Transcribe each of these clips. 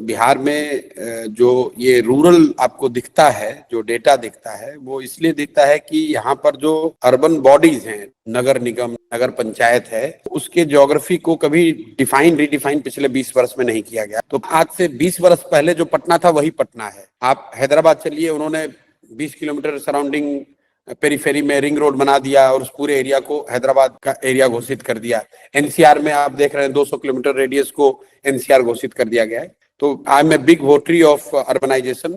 बिहार में जो ये रूरल आपको दिखता है, जो डेटा दिखता है, वो इसलिए दिखता है कि यहाँ पर जो अर्बन बॉडीज हैं, नगर निगम, नगर पंचायत है, उसके ज्योग्राफी को कभी रीडिफाइन पिछले 20 वर्ष में नहीं किया गया। तो आज से 20 वर्ष पहले जो पटना था वही पटना है। आप हैदराबाद चलिए, उन्होंने 20 किलोमीटर सराउंडिंग पेरीफेरी में रिंग रोड बना दिया और उस पूरे एरिया को हैदराबाद का एरिया घोषित कर दिया। एनसीआर में आप देख रहे हैं 200 किलोमीटर रेडियस को एनसीआर घोषित कर दिया गया है। तो I am a big votary of urbanization.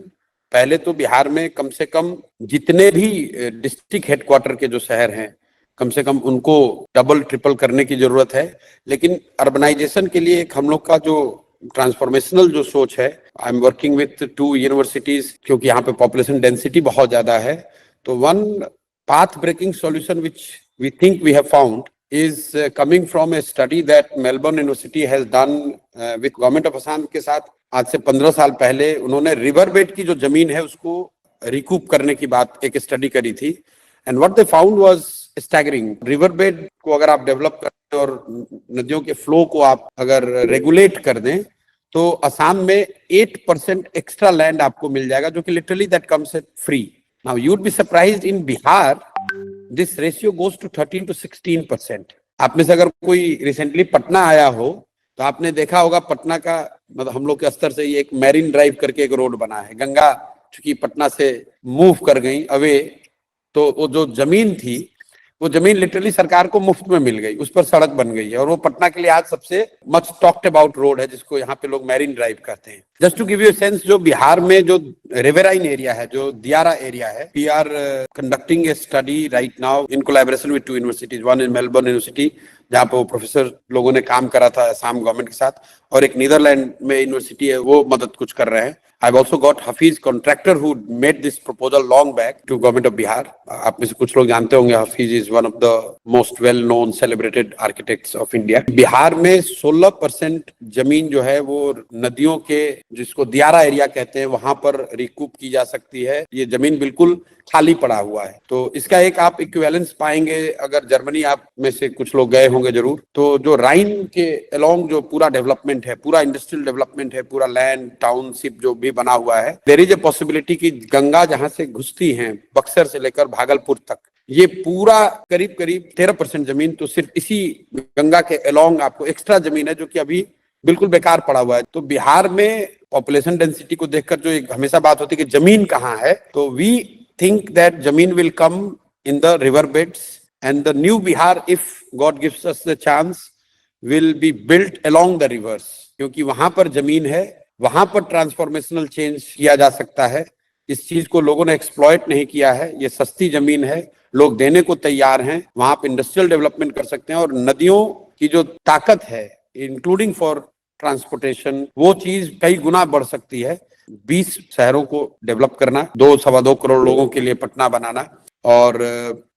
पहले तो बिहार में कम से कम जितने भी डिस्ट्रिक्ट हेडक्वार्टर के जो शहर हैं, कम से कम उनको डबल ट्रिपल करने की जरूरत है। लेकिन अर्बनाइजेशन के लिए एक हम लोग का जो ट्रांसफॉर्मेशनल जो सोच है, I am working with 2 universities, क्योंकि यहाँ पे पॉपुलेशन डेंसिटी बहुत ज्यादा है। तो one path breaking solution which we think we have found is coming from a study that Melbourne University has done with Government of Assam के साथ। आज से 15 साल पहले उन्होंने रिवर बेड की जो जमीन है उसको रिकूप करने की बात एक स्टडी करी थी। And what they found was staggering. River bed को अगर आप डेवलप करें और नदियों के फ्लो को आप अगर रेगुलेट कर दें तो असम में 8% एक्स्ट्रा लैंड आपको मिल जाएगा, जो कि literally that comes at free. Now you'd be surprised, in Bihar this ratio goes to 13 to 16%। आप में से अगर कोई रिसेंटली पटना आया हो तो आपने देखा होगा पटना का, मतलब हम लोग के स्तर से ये एक मैरीन ड्राइव करके एक रोड बना है। गंगा चूंकि पटना से मूव कर गई अवे, तो वो जो जमीन थी वो जमीन लिटरली सरकार को मुफ्त में मिल गई, उस पर सड़क बन गई है और वो पटना के लिए आज सबसे मच टॉक्ड अबाउट रोड है, जिसको यहाँ पे लोग मैरीन ड्राइव कहते हैं। Just to give you sense, जो बिहार में जो रिवेराइन एरिया है, जो दियारा एरिया है, we are conducting a study right now in collaboration with 2 universities. One in Melbourne university, जहाँ पे वो प्रोफेसर लोगों ने काम करा था असम गवर्नमेंट के साथ, और एक नीदरलैंड में यूनिवर्सिटी है, वो मदद कुछ कर रहे हैं। I've also got Hafiz contractor who made this proposal long back to government of Bihar। आप में से कुछ लोग जानते होंगे, Hafiz is one of the most well known celebrated architects of India। Bihar में 16% जमीन जो है वो नदियों के, जिसको दियारा एरिया कहते हैं, वहां पर रिकूप की जा सकती है। ये जमीन बिल्कुल खाली पड़ा हुआ है। तो इसका एक आप इक्विवेलेंस पाएंगे, अगर जर्मनी आप में से कुछ लोग गए होंगे जरूर, तो जो राइन के अलोंग जो पूरा डेवलपमेंट है, पूरा इंडस्ट्रियल डेवलपमेंट है, पूरा लैंड टाउनशिप जो भी बना हुआ है, देयर इज ए पॉसिबिलिटी कि गंगा जहां से घुसती है बक्सर से लेकर भागलपुर तक, ये पूरा करीब करीब 13% जमीन तो सिर्फ इसी गंगा के अलोंग आपको एक्स्ट्रा जमीन है, जो कि अभी बिल्कुल बेकार पड़ा हुआ है। तो बिहार में पॉपुलेशन डेंसिटी को देखकर जो एक हमेशा बात होती है कि जमीन कहाँ है, तो we think that Jameen will come in the river beds, and the new Bihar, if God gives us the chance, will be built along the rivers। क्योंकि वहां पर जमीन है, वहां पर ट्रांसफॉर्मेशनल चेंज किया जा सकता है। इस चीज को लोगों ने एक्सप्लॉइट नहीं किया है। ये सस्ती जमीन है, लोग देने को तैयार हैं। वहां पर इंडस्ट्रियल डेवलपमेंट कर सकते हैं और नदियों की जो ताकत है, इंक्लूडिंग फॉर ट्रांसपोर्टेशन, वो चीज कई गुना बढ़ सकती है। 20 शहरों को डेवलप करना, 2-2.25 करोड़ लोगों के लिए पटना बनाना, और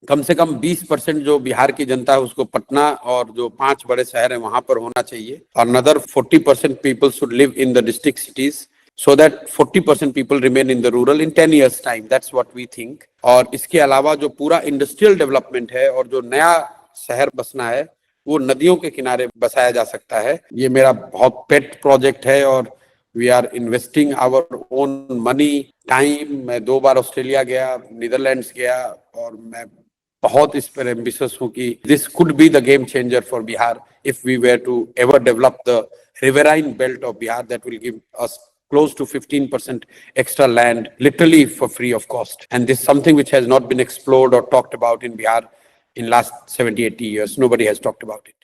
कम से कम 20% जो बिहार की जनता है उसको पटना और जो 5 बड़े शहर हैं वहां पर होना चाहिए। और another 40% people should live in the district cities, so that 40% people remain in the rural in 10 years time। That's what we think। और इसके अलावा जो पूरा इंडस्ट्रियल डेवलपमेंट है और जो नया शहर बसना है, वो नदियों के किनारे बसाया जा सकता है। ये मेरा बहुत पेट प्रोजेक्ट है और we are investing our own money, time. मैं 2 बार ऑस्ट्रेलिया गया, नीदरलैंड्स गया, और मैं बहुत इस पर एम्बिशियस हूँ कि this could be the game changer for Bihar if we were to ever develop the riverine belt of Bihar that will give us close to 15% extra land literally for free of cost। And this is something which has not been explored or talked about in Bihar in last 70-80 years। Nobody has talked about it।